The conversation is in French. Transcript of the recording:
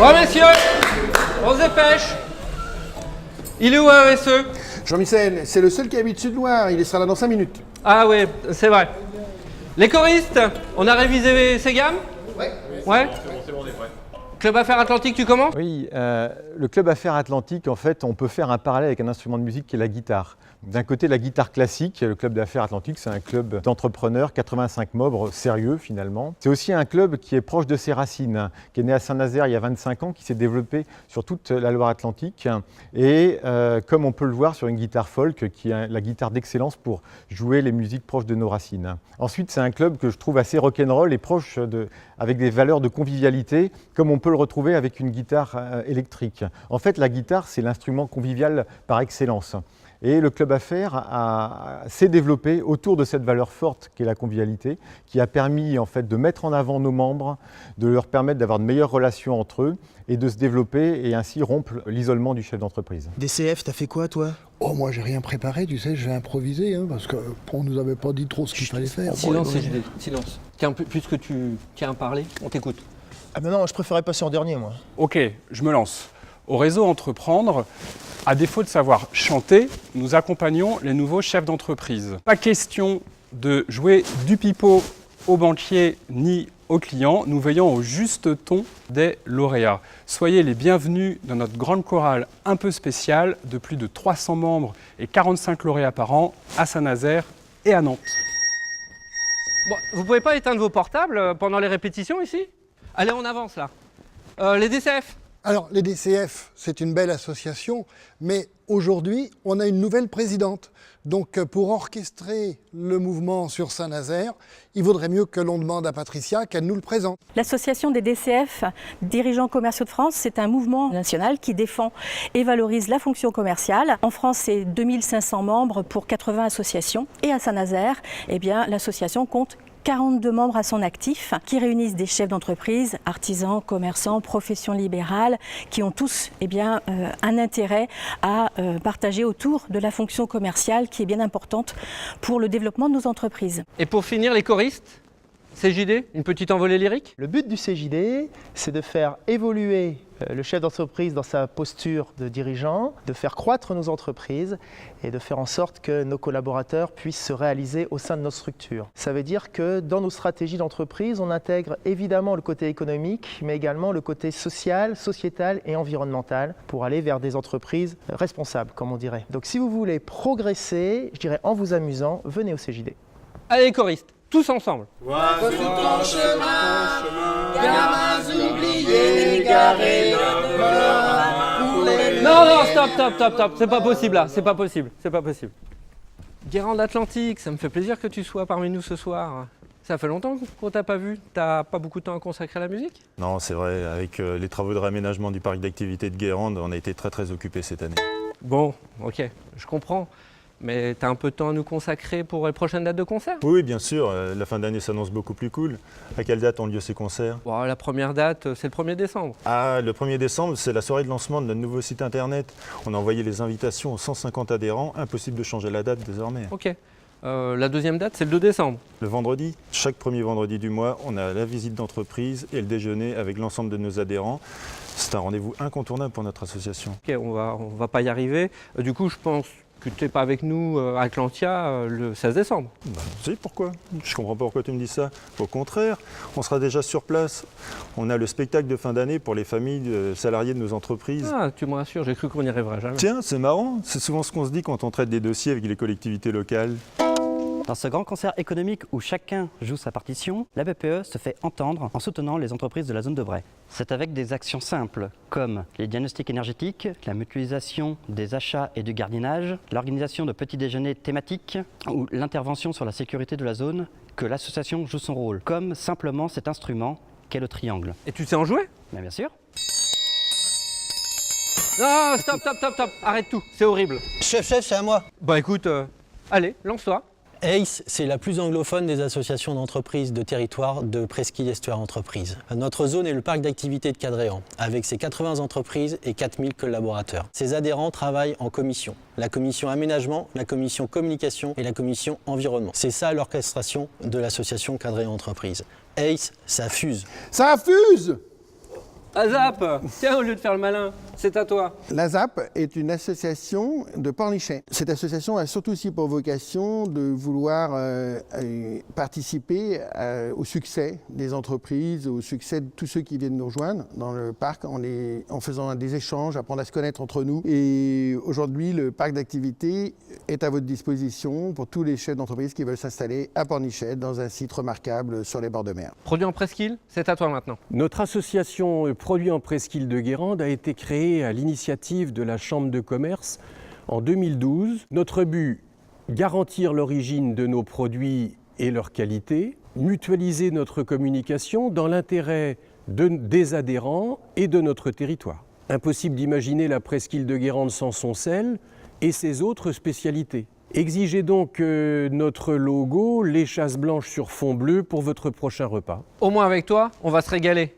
Bon, messieurs, on se dépêche. Il est où RSE? Jean-Michel, c'est le seul qui habite Sud-Loire, il sera là dans 5 minutes. Ah oui, c'est vrai. Les choristes, on a révisé ces gammes? Ouais. C'est bon, on est prêt. Club Affaires Atlantique, tu commences? Oui, le Club Affaires Atlantique, en fait, on peut faire un parallèle avec un instrument de musique qui est la guitare. D'un côté, la guitare classique, le Club d'Affaires Atlantique, c'est un club d'entrepreneurs, 85 membres, sérieux finalement. C'est aussi un club qui est proche de ses racines, qui est né à Saint-Nazaire il y a 25 ans, qui s'est développé sur toute la Loire-Atlantique. Et comme on peut le voir sur une guitare folk, qui est la guitare d'excellence pour jouer les musiques proches de nos racines. Ensuite, c'est un club que je trouve assez rock'n'roll et proche avec des valeurs de convivialité, comme on peut le retrouver avec une guitare électrique. En fait, la guitare, c'est l'instrument convivial par excellence. Et le Club Affaires s'est développé autour de cette valeur forte qu'est la convivialité, qui a permis en fait de mettre en avant nos membres, de leur permettre d'avoir de meilleures relations entre eux et de se développer et ainsi rompre l'isolement du chef d'entreprise. DCF, t'as fait quoi toi? Oh, moi j'ai rien préparé, tu sais, je vais improviser, hein, parce qu'on nous avait pas dit trop ce qu'il fallait faire. Silence, CGD, silence. Tiens, puisque tu tiens à parler, on t'écoute. Ah mais non, je préférais passer en dernier moi. Ok, je me lance. Au réseau Entreprendre, à défaut de savoir chanter, nous accompagnons les nouveaux chefs d'entreprise. Pas question de jouer du pipeau aux banquiers ni aux clients, nous veillons au juste ton des lauréats. Soyez les bienvenus dans notre grande chorale un peu spéciale de plus de 300 membres et 45 lauréats par an à Saint-Nazaire et à Nantes. Bon, vous pouvez pas éteindre vos portables pendant les répétitions ici? Allez, on avance là. Les DCF? Alors, les DCF, c'est une belle association, mais aujourd'hui, on a une nouvelle présidente. Donc, pour orchestrer le mouvement sur Saint-Nazaire, il vaudrait mieux que l'on demande à Patricia qu'elle nous le présente. L'association des DCF, dirigeants commerciaux de France, c'est un mouvement national qui défend et valorise la fonction commerciale. En France, c'est 2500 membres pour 80 associations. Et à Saint-Nazaire, eh bien, l'association compte 42 membres à son actif qui réunissent des chefs d'entreprise, artisans, commerçants, professions libérales qui ont tous un intérêt à partager autour de la fonction commerciale qui est bien importante pour le développement de nos entreprises. Et pour finir, les choristes? CJD, une petite envolée lyrique? Le but du CJD, c'est de faire évoluer le chef d'entreprise dans sa posture de dirigeant, de faire croître nos entreprises et de faire en sorte que nos collaborateurs puissent se réaliser au sein de notre structure. Ça veut dire que dans nos stratégies d'entreprise, on intègre évidemment le côté économique, mais également le côté social, sociétal et environnemental pour aller vers des entreprises responsables, comme on dirait. Donc si vous voulez progresser, je dirais en vous amusant, venez au CJD. Allez, les choristes, tous ensemble. Vois sur ton chemin, gamins oubliés, égarés de peur pour les... Non, stop, c'est pas possible là, c'est pas possible. Guérande Atlantique, ça me fait plaisir que tu sois parmi nous ce soir. Ça fait longtemps qu'on t'a pas vu, t'as pas beaucoup de temps à consacrer à la musique? Non, c'est vrai, avec les travaux de réaménagement du parc d'activités de Guérande, on a été très occupés cette année. Bon, ok, je comprends. Mais t'as un peu de temps à nous consacrer pour les prochaines dates de concert? Oui, bien sûr, la fin d'année s'annonce beaucoup plus cool. À quelle date ont lieu ces concerts? Bon, la première date, c'est le 1er décembre. Ah, le 1er décembre, c'est la soirée de lancement de notre nouveau site internet. On a envoyé les invitations aux 150 adhérents, impossible de changer la date désormais. Ok. La deuxième date, c'est le 2 décembre. Le vendredi, chaque premier vendredi du mois, on a la visite d'entreprise et le déjeuner avec l'ensemble de nos adhérents. C'est un rendez-vous incontournable pour notre association. Ok, on va pas y arriver. Du coup, je pense que tu n'es pas avec nous à Atlantia le 16 décembre. Si, pourquoi? Je comprends pas pourquoi tu me dis ça. Au contraire, on sera déjà sur place. On a le spectacle de fin d'année pour les familles salariées de nos entreprises. Ah, tu me rassures, j'ai cru qu'on n'y arriverait jamais. Tiens, c'est marrant. C'est souvent ce qu'on se dit quand on traite des dossiers avec les collectivités locales. Dans ce grand concert économique où chacun joue sa partition, la BPE se fait entendre en soutenant les entreprises de la zone de Bray. C'est avec des actions simples comme les diagnostics énergétiques, la mutualisation des achats et du gardiennage, l'organisation de petits déjeuners thématiques ou l'intervention sur la sécurité de la zone que l'association joue son rôle, comme simplement cet instrument qu'est le triangle. Et tu sais en jouer? Bien sûr. Non, stop, arrête tout, c'est horrible. Chef, c'est à moi. Bah écoute, allez, lance-toi. ACE, c'est la plus anglophone des associations d'entreprises de territoire de Presqu'île Estuaire Entreprises. Notre zone est le parc d'activités de Cadréan, avec ses 80 entreprises et 4000 collaborateurs. Ses adhérents travaillent en commission. La commission aménagement, la commission communication et la commission environnement. C'est ça l'orchestration de l'association Cadréan Entreprises. ACE, ça fuse. Ça fuse! Azap, tiens, au lieu de faire le malin, c'est à toi. L'ASAP est une association de Pornichet. Cette association a surtout aussi pour vocation de vouloir participer au succès des entreprises, au succès de tous ceux qui viennent nous rejoindre dans le parc en faisant des échanges, apprendre à se connaître entre nous. Et aujourd'hui, le parc d'activités est à votre disposition pour tous les chefs d'entreprise qui veulent s'installer à Pornichet dans un site remarquable sur les bords de mer. Produit en presqu'île, c'est à toi maintenant. Notre association Produits en presqu'île de Guérande a été créée à l'initiative de la Chambre de commerce en 2012. Notre but, garantir l'origine de nos produits et leur qualité, mutualiser notre communication dans l'intérêt des adhérents et de notre territoire. Impossible d'imaginer la presqu'île de Guérande sans son sel et ses autres spécialités. Exigez donc notre logo, l'échasse blanche sur fond bleu pour votre prochain repas. Au moins avec toi, on va se régaler.